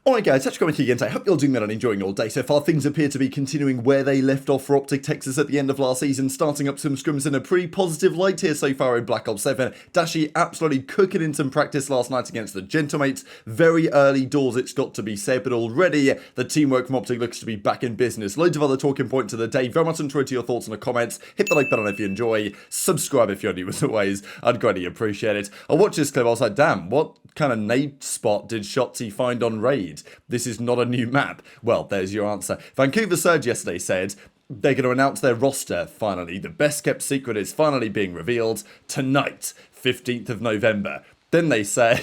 Alright guys, Touch Commentary again. I hope you're doing well and enjoying your day. So far, things appear to be continuing where they left off for OpTic Texas at the end of last season, starting up some scrims in a pretty positive light here so far in Black Ops 7. Dashy absolutely cooking in some practice last night against the Gentlemates. Very early doors, it's got to be said, but already the teamwork from OpTic looks to be back in business. Loads of other talking points of the day. Very much enjoyed your thoughts in the comments. Hit the like button if you enjoy. Subscribe if you're new as always. I'd greatly appreciate it. I watched this clip, I was like, damn, what kind of nade spot did Shotzzy find on raid? This is not a new map. Well, there's your answer. Vancouver Surge yesterday said they're going to announce their roster finally. The best kept secret is finally being revealed tonight, 15th of November. Then they say,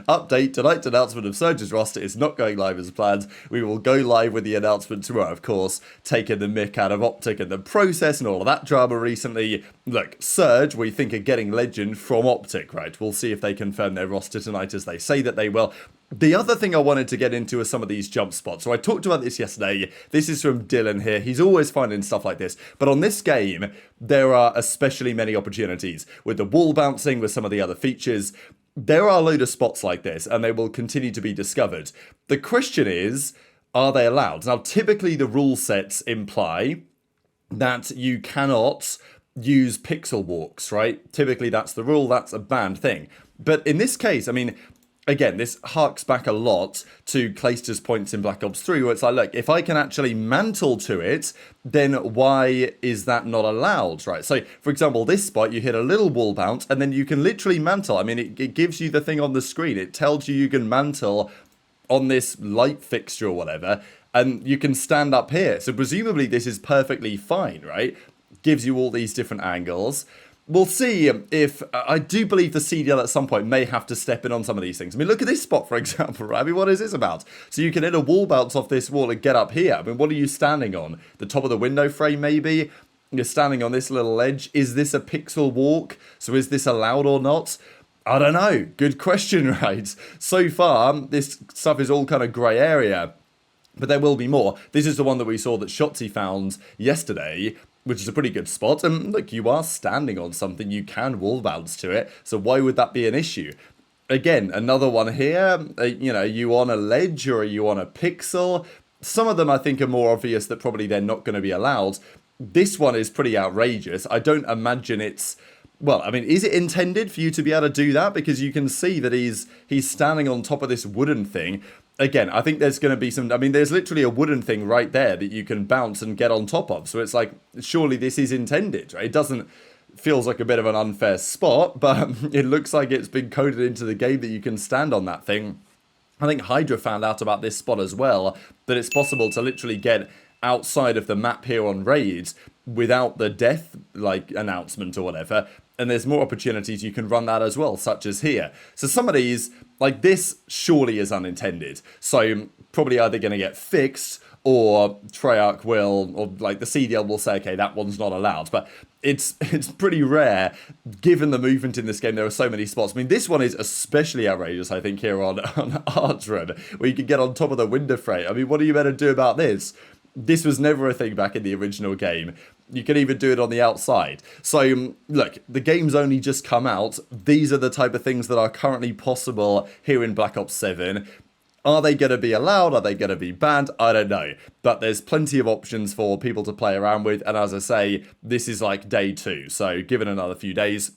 update, tonight's announcement of Surge's roster is not going live as planned. We will go live with the announcement tomorrow, of course, taking the mick out of OpTic and the process and all of that drama recently. Look, Surge, we think are getting legend from OpTic, right? We'll see if they confirm their roster tonight as they say that they will. The other thing I wanted to get into are some of these jump spots. So I talked about this yesterday. This is from Dylan here. He's always finding stuff like this. But on this game, there are especially many opportunities. With the wall bouncing, with some of the other features, there are a load of spots like this, and they will continue to be discovered. The question is, are they allowed? Now, typically the rule sets imply that you cannot use pixel walks, right? Typically that's the rule, that's a banned thing. But in this case, I mean, again, this harks back a lot to Clayster's points in Black Ops 3, where it's like, look, if I can actually mantle to it, then why is that not allowed, right? So, for example, this spot, you hit a little wall bounce, and then you can literally mantle. I mean, it gives you the thing on the screen. It tells you can mantle on this light fixture or whatever, and you can stand up here. So, presumably, this is perfectly fine, right? Gives you all these different angles. We'll see if, I do believe the CDL at some point may have to step in on some of these things. I mean, look at this spot, for example, right? I mean, what is this about? So you can hit a wall bounce off this wall and get up here. I mean, what are you standing on? The top of the window frame, maybe? You're standing on this little ledge. Is this a pixel walk? So is this allowed or not? I don't know. Good question, right? So far, this stuff is all kind of grey area. But there will be more. This is the one that we saw that Shotzzy found yesterday, which is a pretty good spot. And look, you are standing on something, you can wall bounce to it, so why would that be an issue? Again, another one here, you know, are you on a ledge or are you on a pixel? Some of them I think are more obvious that probably they're not going to be allowed. This one is pretty outrageous. I don't imagine it's, well, I mean, is it intended for you to be able to do that? Because you can see that he's standing on top of this wooden thing. Again, I think there's going to be some, I mean, there's literally a wooden thing right there that you can bounce and get on top of. So it's like, surely this is intended, right? It doesn't, feels like a bit of an unfair spot, but it looks like it's been coded into the game that you can stand on that thing. I think HyDra found out about this spot as well, that it's possible to literally get outside of the map here on raids without the death, like, announcement or whatever. And there's more opportunities you can run that as well, such as here. So some of these, like this, surely is unintended. So probably either going to get fixed, or Traixx will, or like the CDL will say, okay, that one's not allowed. But it's pretty rare, given the movement in this game. There are so many spots. I mean, this one is especially outrageous, I think, here on Arts Room, where you can get on top of the window frame. I mean, what are you meant to do about this? This was never a thing back in the original game. You can even do it on the outside. So, look, the game's only just come out. These are the type of things that are currently possible here in Black Ops 7. Are they going to be allowed? Are they going to be banned? I don't know. But there's plenty of options for people to play around with. And as I say, this is like day 2. So, given another few days,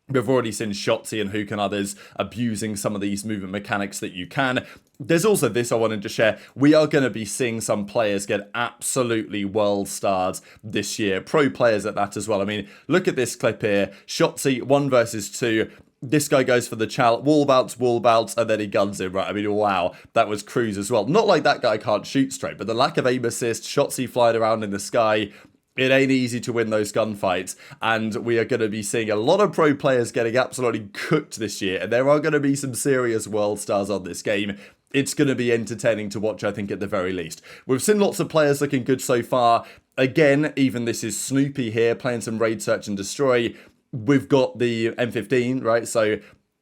we've already seen Shotzzy and Huke and others abusing some of these movement mechanics that you can. There's also this I wanted to share. We are going to be seeing some players get absolutely world stars this year. Pro players at that as well. I mean, look at this clip here. Shotzzy, 1 versus 2. This guy goes for the chal, wall bounce, and then he guns him, right? I mean, wow, that was Cruz as well. Not like that guy can't shoot straight, but the lack of aim assist, Shotzzy flying around in the sky, it ain't easy to win those gunfights, and we are going to be seeing a lot of pro players getting absolutely cooked this year, and there are going to be some serious world stars on this game. It's going to be entertaining to watch, I think, at the very least. We've seen lots of players looking good so far. Again, even this is Snoopy here, playing some Raid Search and Destroy. We've got the M15, right? So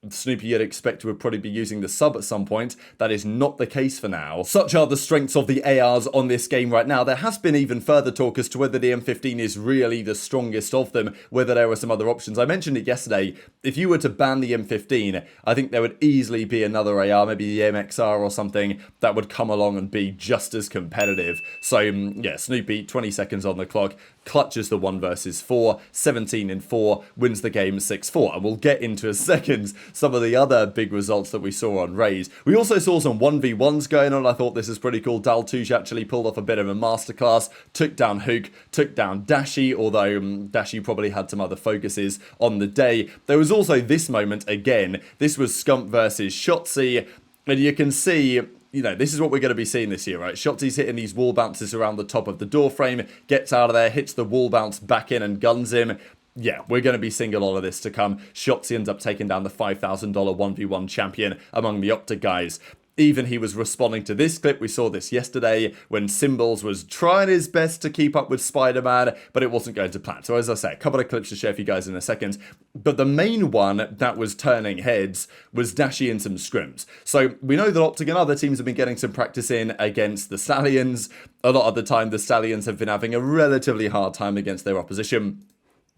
Snoopy you'd expect to probably be using the sub at some point. That is not the case for now. Such are the strengths of the ARs on this game right now. There has been even further talk as to whether the M15 is really the strongest of them, whether there are some other options. I mentioned it yesterday. If you were to ban the M15, I think there would easily be another AR, maybe the MXR or something, that would come along and be just as competitive. So yeah, Snoopy, 20 seconds on the clock, clutches the 1 versus 4, 17-4, wins the game 6-4. And we'll get into a second some of the other big results that we saw on Raise. We also saw some 1v1s going on. I thought this is pretty cool. Daltouche actually pulled off a bit of a masterclass, took down Huke, took down Dashy, although Dashy probably had some other focuses on the day. There was also this moment again. This was Scump versus Shotzzy, and you can see, you know, this is what we're going to be seeing this year, right? Shotzzy's hitting these wall bounces around the top of the door frame, gets out of there, hits the wall bounce back in and guns him. Yeah, we're going to be seeing a lot of this to come. Shotzzy ends up taking down the $5,000 1v1 champion among the OpTic guys. Even he was responding to this clip. We saw this yesterday when Symbols was trying his best to keep up with Spider-Man, but it wasn't going to plan. So as I say, a couple of clips to share for you guys in a second. But the main one that was turning heads was Dashy in some scrims. So we know that OpTic and other teams have been getting some practice in against the Stallions. A lot of the time, the Stallions have been having a relatively hard time against their opposition.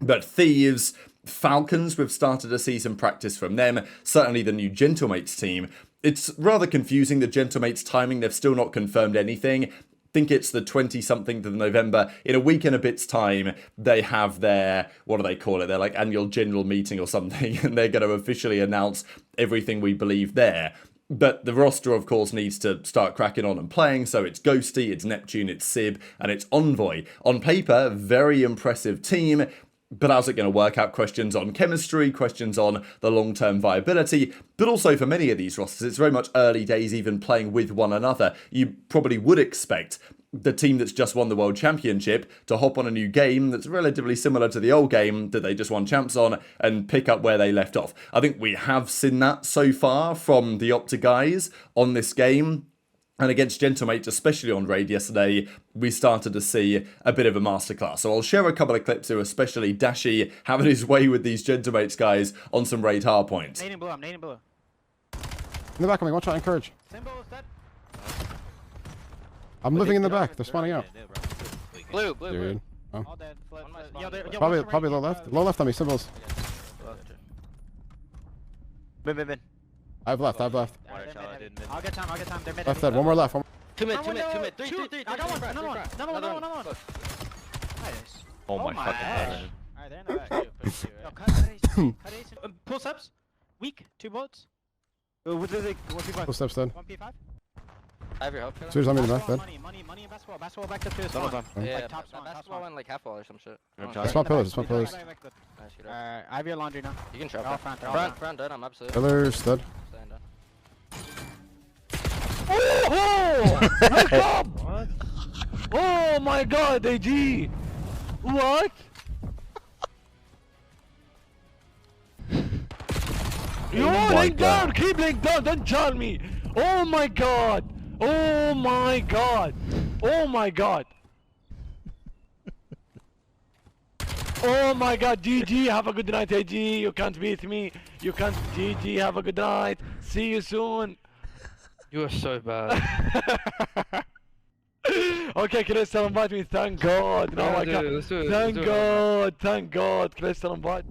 But Thieves, Falcons, we've started to see some practice from them. Certainly the new Gentlemates team. It's rather confusing, the Gentlemates timing. They've still not confirmed anything. I think it's the 20-something of November. In a week and a bit's time, they have their, what do they call it? Their like annual general meeting or something. And they're going to officially announce everything we believe there. But the roster, of course, needs to start cracking on and playing. So it's Ghosty, it's Neptune, it's Sib, and it's Envoy. On paper, very impressive team. But how's it going to work out? Questions on chemistry, questions on the long-term viability, but also for many of these rosters, it's very much early days even playing with one another. You probably would expect the team that's just won the World Championship to hop on a new game that's relatively similar to the old game that they just won champs on and pick up where they left off. I think we have seen that so far from the OpTic guys on this game. And against Gentlemates, especially on Raid yesterday, we started to see a bit of a masterclass. So I'll share a couple of clips here, especially Dashy having his way with these Gentlemates guys on some Raid hard points. Nading below, I'm nading below. In the back of me, watch out, encourage. I'm living in the back, they're spawning out. Blue, blue, blue. Dude. Oh. All dead. Probably low left. Low left on me, Symbols. Bin. I've left. I'll get time, they're mid. Left dead, one more left. Two mid. Three. I got one, another one. Nice. Oh my fucking god. Alright, they're in the back. Cut ace. Pull steps. Weak. 2 bullets. What did they? 1p5. Full steps dead. 1p5. I have your help. Sure's on me in the back dead. Money and basketball. Basketball back to the spawn. Yeah, Like top spawn. basketball went like half wall or some shit. It's my pillars, Nice, I have your laundry now. you can They're all trap. front. Front dead, I'm absolutely. Pillars dead. Oh! Oh my god, AG! What? Yo, laying down! Keep laying down! Don't charge me! Oh my god! Oh my god! Oh my god! Oh my god, GG, have a good night, AG. You can't beat me. You can't. GG, have a good night. See you soon. You are so bad. Okay, Crystal invite me, thank god. No, I can't. Let's do it. Thank god, Crystal invite.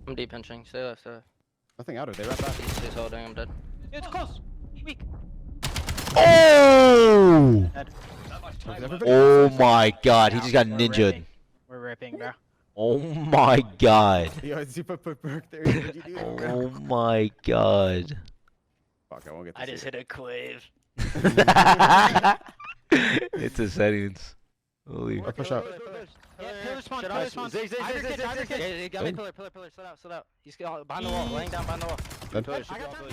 I'm deep pinching. Stay left, stay left. Nothing out of it, they wrap back. He's holding, I'm dead. It's close. Weak. Oh! Oh my god, he just got ninja'd. We're ripping, bro. Oh my god. Yo, you put Perk there. What'd you do? Oh my god. Fuck, I won't get to I just see hit a clave. It's a settings. Holy. I push out. Pillar spawn. Yeah, he got me pillar, sit out. He's behind the wall, laying down behind the wall. Dead. I got time.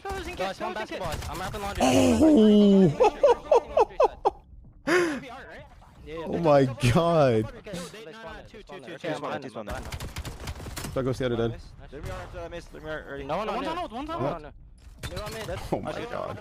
Pillars, in Guys, case. one basketball. I'm wrapping laundry. Oh my god. Okay, I'm behind. That goes the other dead. No, One time. no. Oh my god.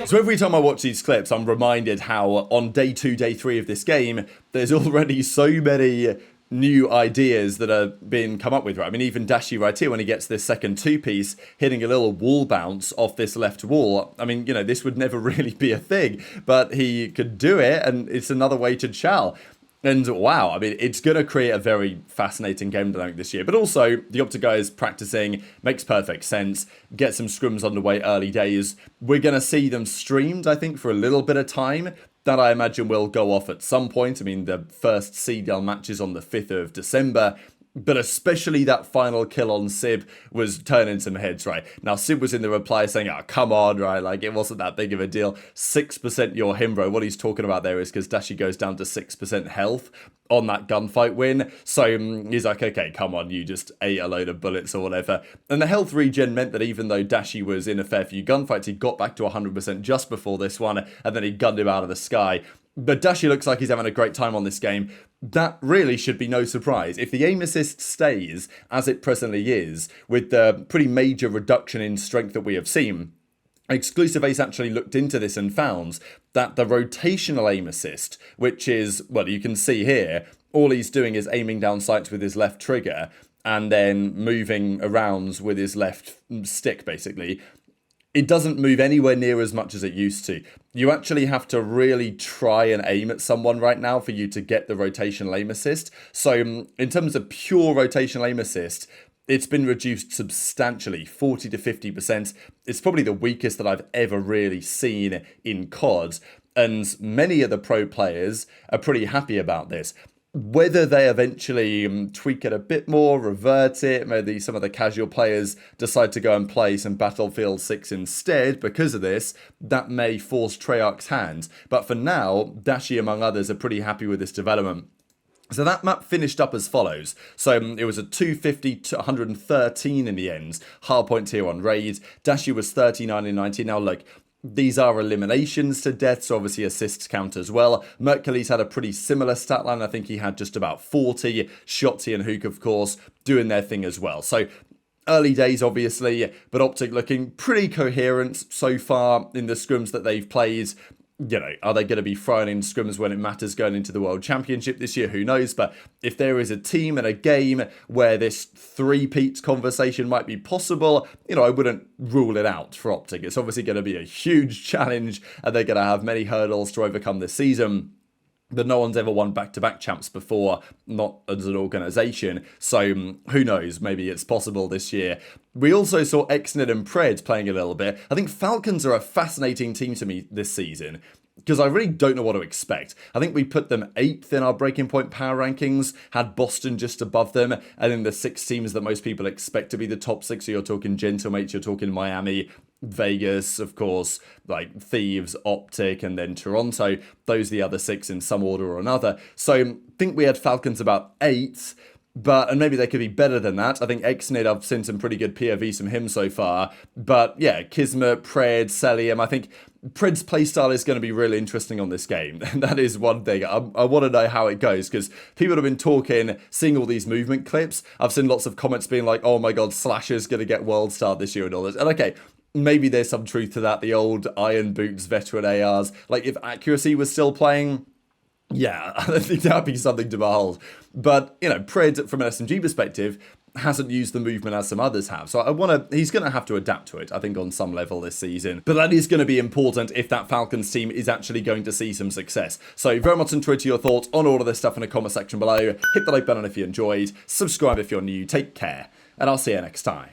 So every time I watch these clips, I'm reminded how on day 2, day 3 of this game, there's already so many new ideas that are being come up with, right? I mean, even Dashy right here, when he gets this second 2-piece, hitting a little wall bounce off this left wall. I mean, you know, this would never really be a thing, but he could do it, and it's another way to chow. And wow, I mean, it's going to create a very fascinating game dynamic this year. But also, the OpTic guys practicing makes perfect sense. Get some scrims underway early days. We're going to see them streamed, I think, for a little bit of time. That I imagine will go off at some point. I mean, the first CDL match is on the 5th of December. But especially that final kill on Simp was turning some heads, right? Now, Simp was in the reply saying, oh, come on, right? Like, it wasn't that big of a deal. 6% your him, bro. What he's talking about there is because Dashy goes down to 6% health on that gunfight win. So he's like, okay, come on, you just ate a load of bullets or whatever. And the health regen meant that even though Dashy was in a fair few gunfights, he got back to 100% just before this one, and then he gunned him out of the sky. But Dashy looks like he's having a great time on this game. That really should be no surprise. If the aim assist stays as it presently is, with the pretty major reduction in strength that we have seen, Exclusive Ace actually looked into this and found that the rotational aim assist, which is, well, you can see here, all he's doing is aiming down sights with his left trigger and then moving around with his left stick, basically. It doesn't move anywhere near as much as it used to. You actually have to really try and aim at someone right now for you to get the rotational aim assist. So in terms of pure rotational aim assist, it's been reduced substantially, 40 to 50%. It's probably the weakest that I've ever really seen in COD. And many of the pro players are pretty happy about this. Whether they eventually tweak it a bit more, revert it, maybe some of the casual players decide to go and play some Battlefield 6 instead because of this, that may force Traixx's hand. But for now, Dashy, among others, are pretty happy with this development. So that map finished up as follows. So it was a 250 to 113 in the end. Hardpoint here on Raid. Dashy was 39 in 90. Now look, these are eliminations to death, so obviously assists count as well. Mercules had a pretty similar stat line. I think he had just about 40. Shotzzy and Huke, of course, doing their thing as well. So early days, obviously, but OpTic looking pretty coherent so far in the scrims that they've played. You know, are they going to be throwing in scrims when it matters going into the World Championship this year? Who knows? But if there is a team and a game where this three-peat conversation might be possible, you know, I wouldn't rule it out for OpTic. It's obviously going to be a huge challenge and they're going to have many hurdles to overcome this season. But no one's ever won back-to-back champs before, not as an organisation. So who knows, maybe it's possible this year. We also saw Xnid and Purj playing a little bit. I think Falcons are a fascinating team to me this season, because I really don't know what to expect. I think we put them 8th in our Breaking Point power rankings, had Boston just above them, and then the 6 teams that most people expect to be the top 6, so you're talking Gentlemates, you're talking Miami, Vegas, of course, like Thieves, OpTic, and then Toronto. Those are the other 6 in some order or another. So I think we had Falcons about 8, and maybe they could be better than that. I think Xnid, I've seen some pretty good POVs from him so far. But yeah, Kismet, Purj, Celium, I think Purj's playstyle is going to be really interesting on this game. And that is one thing. I want to know how it goes, because people have been talking, seeing all these movement clips. I've seen lots of comments being like, oh my god, Slasher's going to get World Star this year and all this. And okay, maybe there's some truth to that. The old Iron Boots veteran ARs. Like, if accuracy was still playing, yeah, I think that'd be something to behold. But, you know, Purj, from an SMG perspective, hasn't used the movement as some others have. So he's going to have to adapt to it, I think, on some level this season. But that is going to be important if that Falcons team is actually going to see some success. So very much enjoyed your thoughts on all of this stuff in the comment section below. Hit the like button if you enjoyed. Subscribe if you're new. Take care. And I'll see you next time.